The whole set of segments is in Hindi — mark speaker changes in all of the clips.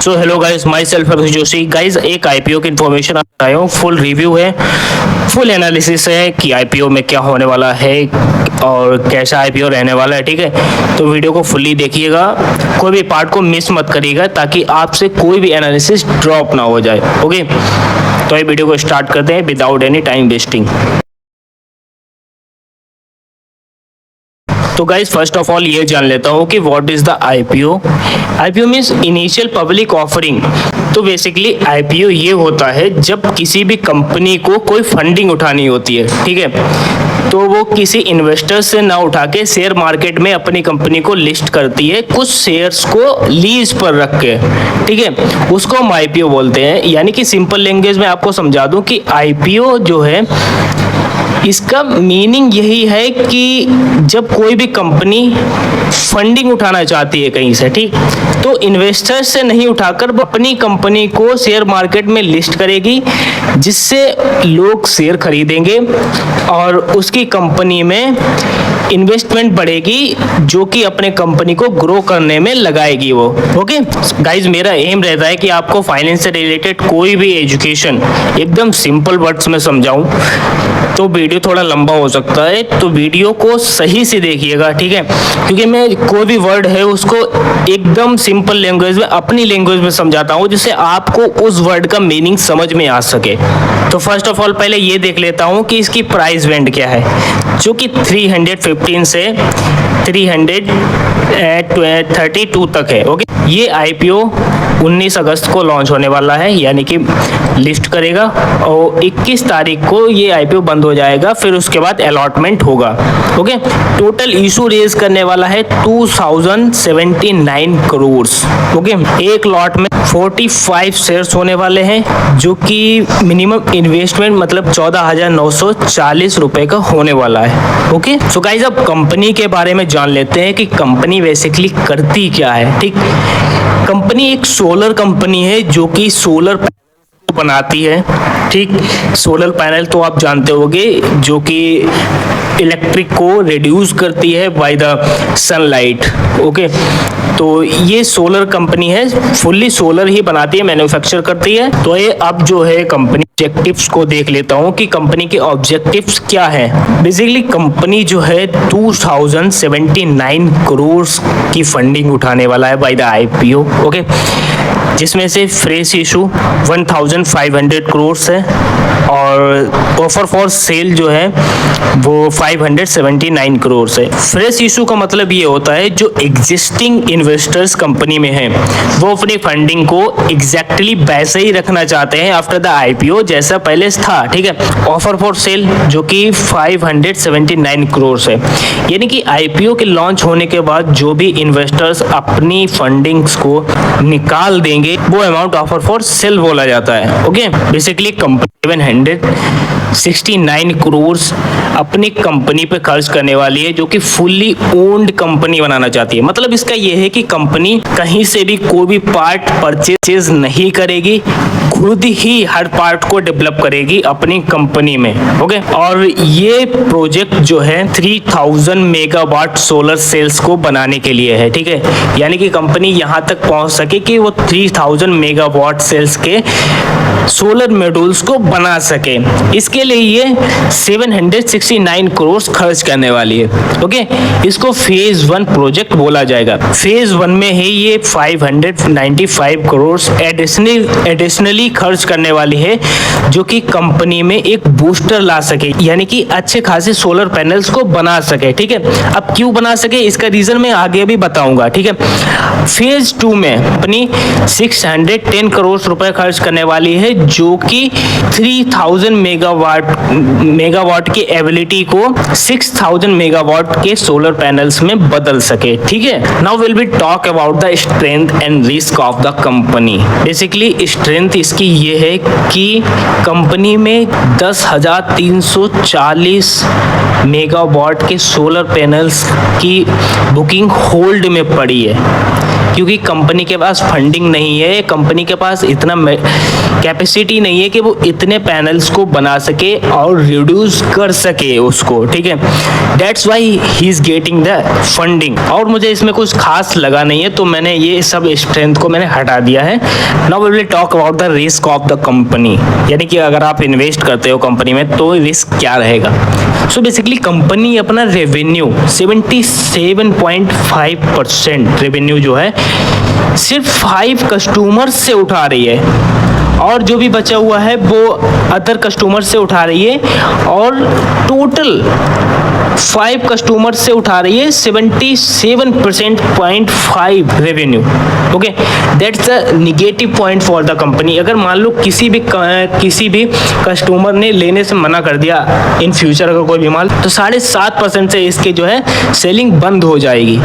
Speaker 1: So hello guys, my self Abhishek Joshi. Guys एक आईपीओ की इन्फॉर्मेशन आया हूँ, फुल रिव्यू है, फुल एनालिसिस है कि आईपीओ में क्या होने वाला है और कैसा आईपीओ रहने वाला है। ठीक है, तो वीडियो को फुल्ली देखिएगा, कोई भी पार्ट को मिस मत करिएगा ताकि आपसे कोई भी एनालिसिस ड्रॉप ना हो जाए। ओके, तो ये वीडियो को स्टार्ट करते हैं विदाउट एनी टाइम वेस्टिंग। तो गाइज फर्स्ट ऑफ ऑल ये जान लेता हूँ कि what is the IPO. IPO means initial public offering. तो बेसिकली आईपीओ ये होता है जब किसी भी कंपनी को कोई फंडिंग उठानी होती है, ठीक है, तो वो किसी इन्वेस्टर से ना उठा के शेयर मार्केट में अपनी कंपनी को लिस्ट करती है, कुछ शेयर्स को लीज पर रख के, ठीक है, उसको हम आईपीओ बोलते हैं। यानी कि सिंपल लैंग्वेज में आपको समझा दूं कि आईपीओ जो है इसका मीनिंग यही है कि जब कोई भी कंपनी फंडिंग उठाना चाहती है कहीं से, ठीक, तो इन्वेस्टर से नहीं उठाकर वो अपनी कंपनी को शेयर मार्केट में लिस्ट करेगी, जिससे लोग शेयर खरीदेंगे और उसकी कंपनी में इन्वेस्टमेंट बढ़ेगी, जो कि अपने कंपनी को ग्रो करने में लगाएगी वो। ओके गाइज, मेरा एम रहता है कि आपको फाइनेंस से रिलेटेड कोई भी एजुकेशन एकदम सिंपल वर्ड्स में समझाऊं, तो वीडियो थोड़ा लंबा हो सकता है, तो वीडियो को सही से देखिएगा, ठीक है, क्योंकि मैं कोई भी वर्ड है उसको एकदम सिंपल लैंग्वेज में, अपनी लैंग्वेज में समझाता हूँ, जिससे आपको उस वर्ड का मीनिंग समझ में आ सके। तो फर्स्ट ऑफ ऑल पहले ये देख लेता हूँ कि इसकी प्राइस बैंड क्या है, जो कि 315 से 332 तक है। ओके, ये आईपीओ 19 अगस्त को लॉन्च होने वाला है, यानी कि लिस्ट करेगा, और 21 तारीख को ये आईपीओ बंद हो जाएगा, फिर उसके बाद अलॉटमेंट होगा। ओके, टोटल इशू रेज करने वाला है 2079 करोड़। ओके, एक लॉट में 45 शेयर्स होने वाले हैं, जो कि मिनिमम इन्वेस्टमेंट मतलब 14,940 रुपए का होने वाला है। ओके, सो गाइस अब कंपनी के बारे में जान लेते हैं कि कंपनी बेसिकली करती क्या है। ठीक, कंपनी एक सोलर कंपनी है जो कि सोलर बनाती है। ठीक, सोलर पैनल तो आप जानते होंगे, जो कि इलेक्ट्रिक को रिड्यूस करती है बाय द सनलाइट। ओके, तो ये सोलर कंपनी है, फुल्ली सोलर ही बनाती है, मैन्युफैक्चर करती है। तो ये अब जो है कंपनी ऑब्जेक्टिव्स को देख लेता हूँ कि कंपनी के ऑब्जेक्टिव्स क्या है। बेसिकली कंपनी जो है 2079 करोड़ की फंडिंग उठाने वाला है बाय द आईपीओ। ओके, जिसमें से फ्रेश इशू 1500 करोड़ है और ऑफर फॉर सेल जो है वो 579 करोड़ है। फ्रेश इशू का मतलब ये होता है जो एग्जिस्टिंग इन्वेस्टर्स कंपनी में हैं, वो अपनी फंडिंग को एग्जैक्टली वैसे ही रखना चाहते हैं आफ्टर द आईपीओ जैसा पहले था। ठीक है, ऑफर फॉर सेल जो कि 579 करोड़ है, यानी कि आईपीओ के लॉन्च होने के बाद जो भी इन्वेस्टर्स अपनी फंडिंग्स को निकाल देंगे वो अमाउंट ऑफर फॉर सेल बोला जाता है। ओके, बेसिकली कंपनी 769 करोड़ अपनी कंपनी पे खर्च करने वाली है, जो कि फुल्ली ओन्ड कंपनी बनाना चाहती है। मतलब इसका यह है कि कंपनी कहीं से भी कोई भी पार्ट परचेज नहीं करेगी, खुद ही हर पार्ट को डेवलप करेगी अपनी कंपनी में। ओके, और ये प्रोजेक्ट जो है 3000 मेगावाट सोलर सेल्स को बनाने के लिए है। ठीक है, यानी कि कंपनी यहाँ तक पहुँच सके कि वो 3000 मेगावाट सेल्स के सोलर मॉड्यूल्स को बना सके। इसके लिए ये 769 करोड़ खर्च करने वाली है। ओके, इसको फेज 1 प्रोजेक्ट बोला जाएगा। फेज 1 में ही ये 595 करोड़ एडिशनली खर्च करने वाली है, जो कि कंपनी में एक बूस्टर ला सके, यानी कि अच्छे खासे सोलर पैनल्स को बना सके। ठीक है, अब क्यों बना सके इसका रीजन मैं आगे भी बताऊंगा। ठीक है, फेज 2 में अपनी 610 करोड़ रुपए खर्च करने वाली है, जो कि 3000 मेगावाट की एबिलिटी को 6000 मेगावाट के सोलर पैनल्स में बदल सके। ठीक है, now will be talk about the strength and risk of the company. Basically strength इसकी ये है कि कंपनी में 10,340 मेगावाट के सोलर पैनल्स की बुकिंग होल्ड में पड़ी है। क्योंकि कंपनी के पास फंडिंग नहीं है, कंपनी के पास इतना कैपेसिटी नहीं है कि वो इतने पैनल्स को बना सके और रिड्यूस कर सके उसको, ठीक है। That's why he is getting the funding. और मुझे इसमें कुछ खास लगा नहीं है, तो मैंने ये सब स्ट्रेंथ को मैंने हटा दिया है। Now we will talk about the risk of the company, यानी कि अगर आप इन्वेस्ट करते हो कंपनी में तो रिस्क क्या रहेगा। सो बेसिकली कंपनी अपना रेवेन्यू 77.5% रेवेन्यू जो है सिर्फ 5 कस्टमर से उठा रही है, और जो भी बचा हुआ है वो अदर कस्टमर से उठा रही है, और टोटल 5 कस्टमर से उठा रही है 77.5 revenue. Okay, that's a negative point for the company. अगर मान लो किसी भी कस्टमर ने लेने से मना कर दिया इन फ्यूचर अगर कोई भी माल, तो 7.5% से इसके जो है सेलिंग बंद हो जाएगी,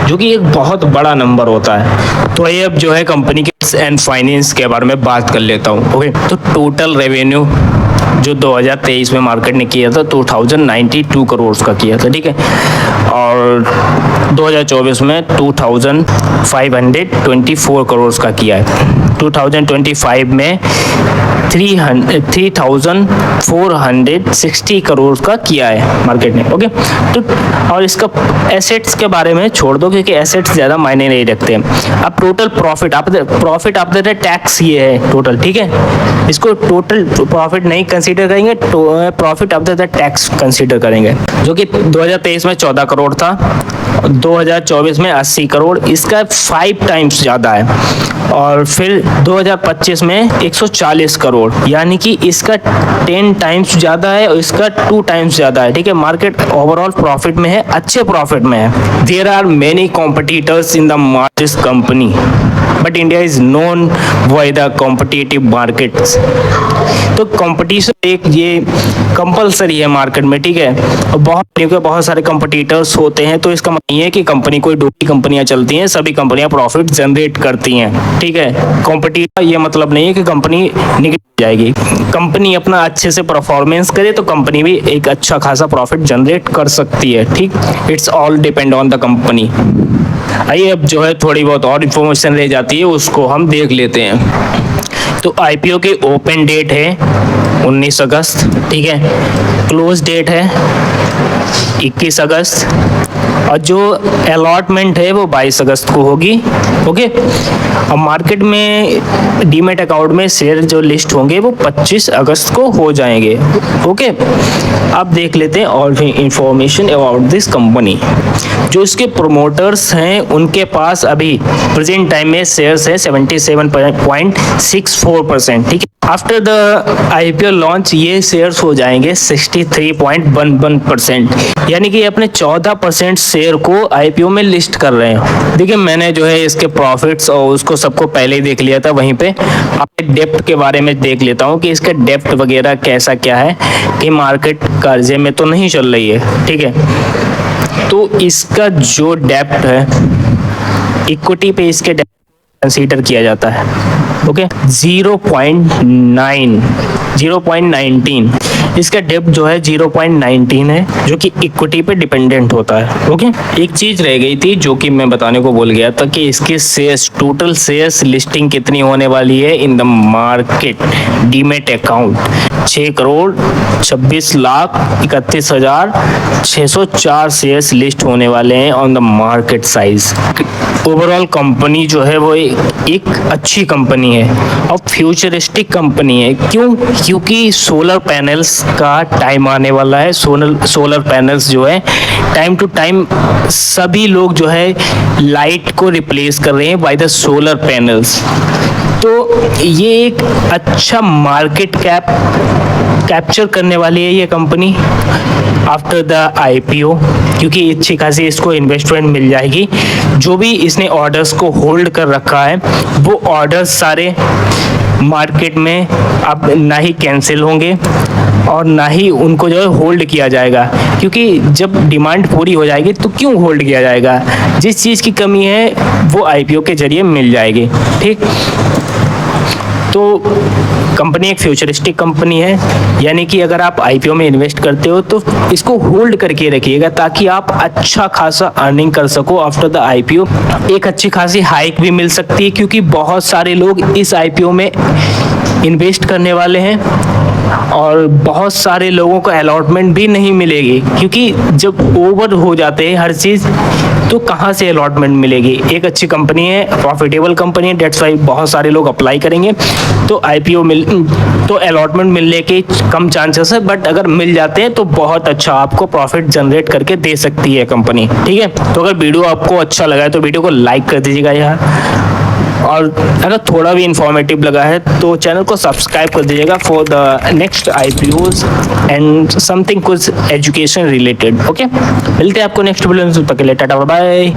Speaker 1: जो कि एक बहुत बड़ा नंबर होता है। तो ये अब जो है कंपनी के एंड फाइनेंस के बारे में बात कर लेता हूँ। ओके, तो टोटल रेवेन्यू जो 2023 में मार्केट ने किया था 2092 करोड़ का किया था, ठीक है, और 2024 में 2524 करोड़ का किया है। 2025 में 3460 करोड़ का किया है मार्केट ने। ओके, तो और इसका एसेट्स के बारे में छोड़ दो, क्योंकि एसेट्स ज़्यादा मायने नहीं रखते हैं। अब total profit after the tax ये है टोटल, ठीक है, इसको टोटल प्रॉफिट नहीं कंसीडर करेंगे, profit after the tax consider करेंगे, जो कि 2023 में 14 करोड़ था, 2024 में 80 करोड़, इसका 5 टाइम्स ज़्यादा है, और फिर 2025 में 140 करोड़, यानी कि इसका 10 टाइम्स ज़्यादा है और इसका 2 टाइम्स ज़्यादा है, ठीक है। मार्केट ओवरऑल प्रॉफिट में है, अच्छे प्रॉफिट में है। There are many competitors in the this company, but India is known by the competitive markets. तो कंपटीशन एक ये कंपलसरी है मार्केट में, ठीक है, और बहुत सारे कंपटीटर्स होते हैं, तो इसका मतलब ये है कि कंपनी कोई दूसरी कंपनियां चलती हैं, सभी कंपनियां प्रॉफिट जनरेट करती हैं, ठीक है। कॉम्पिटिशन ये मतलब नहीं है कि कंपनी निकल जाएगी, कंपनी अपना अच्छे से परफॉर्मेंस करे तो कंपनी भी एक अच्छा खासा प्रॉफिट जनरेट कर सकती है, ठीक। It's all depend on the company. आइए अब जो है थोड़ी बहुत और इन्फॉर्मेशन रह जाती है, उसको हम देख लेते हैं। तो आईपीओ की ओपन डेट है 19 अगस्त, ठीक है, क्लोज डेट है 21 अगस्त, और जो अलॉटमेंट है वो 22 अगस्त को होगी। ओके, और मार्केट में डीमैट अकाउंट में शेयर जो लिस्ट होंगे वो 25 अगस्त को हो जाएंगे। ओके, अब देख लेते हैं और भी इंफॉर्मेशन अबाउट दिस कंपनी। जो इसके प्रोमोटर्स हैं उनके पास अभी प्रेजेंट टाइम में शेयर्स है 77.64%, ठीक है। आफ्टर द आईपीओ लॉन्च ये शेयर्स हो जाएंगे 63.11%, यानी कि अपने 14% शेयर को आईपीओ में लिस्ट कर रहे हैं। देखिए, मैंने जो है इसके प्रॉफिट्स और उसको सबको पहले ही देख लिया था, वहीं पे अपने डेप्ट के बारे में देख लेता हूँ कि इसका डेप्ट वगैरह कैसा क्या है, कि मार्केट कर्जे में तो नहीं चल रही है, ठीक है। तो इसका जो डेप्ट है इक्विटी पे इसके डेप्ट कंसीडर किया जाता है, ओके, 0.19 इसका डेप्ट जो है 0.19 है, जो कि इक्विटी पे डिपेंडेंट होता है। ओके, एक चीज रह गई थी जो कि मैं बताने को भूल गया था कि इसके शेयर्स, टोटल शेयर्स लिस्टिंग कितनी होने वाली है in the market demat account, 6,31,31,604 shares list होने वाले हैं on the market size. Overall company जो है वो एक अच्छी कंपनी है और फ्यूचरिस्टिक कंपनी है। क्यों? क्योंकि सोलर पैनल्स का टाइम आने वाला है। सोलर पैनल्स जो है टाइम टू टाइम सभी लोग जो है लाइट को रिप्लेस कर रहे हैं बाय द सोलर पैनल्स। तो ये एक अच्छा मार्केट कैप्चर करने वाली है ये कंपनी आफ्टर द आईपीओ, क्योंकि अच्छी खासी इसको इन्वेस्टमेंट मिल जाएगी। जो भी इसने ऑर्डर्स को होल्ड कर रखा है वो ऑर्डर्स सारे मार्केट में अब ना ही कैंसिल होंगे और ना ही उनको जो है होल्ड किया जाएगा, क्योंकि जब डिमांड पूरी हो जाएगी तो क्यों होल्ड किया जाएगा। जिस चीज़ की कमी है वो आईपीओ के जरिए मिल जाएगी, ठीक। तो कंपनी एक फ्यूचरिस्टिक कंपनी है, यानी कि अगर आप आईपीओ में इन्वेस्ट करते हो तो इसको होल्ड करके रखिएगा ताकि आप अच्छा खासा अर्निंग कर सको आफ्टर द आईपीओ। एक अच्छी खासी हाइक भी मिल सकती है क्योंकि बहुत सारे लोग इस आईपीओ में इन्वेस्ट करने वाले हैं और बहुत सारे लोगों को अलॉटमेंट भी नहीं मिलेगी क्योंकि जब ओवर हो जाते हैं हर चीज़ तो कहाँ से अलॉटमेंट मिलेगी। एक अच्छी कंपनी है, प्रॉफिटेबल कंपनी है, डेट्स वाई बहुत सारे लोग अप्लाई करेंगे तो आईपीओ तो अलॉटमेंट मिलने के कम चांसेस है, बट अगर मिल जाते हैं तो बहुत अच्छा आपको प्रॉफिट जनरेट करके दे सकती है कंपनी। ठीक है, तो अगर वीडियो आपको अच्छा लगा है तो वीडियो को लाइक कर दीजिएगा यार, और अगर थोड़ा भी इंफॉर्मेटिव लगा है तो चैनल को सब्सक्राइब कर दीजिएगा for the next IPOs and something कुछ एजुकेशन रिलेटेड। ओके, मिलते हैं आपको नेक्स्ट वीडियो में, तब तक के लिए टाटा बाय।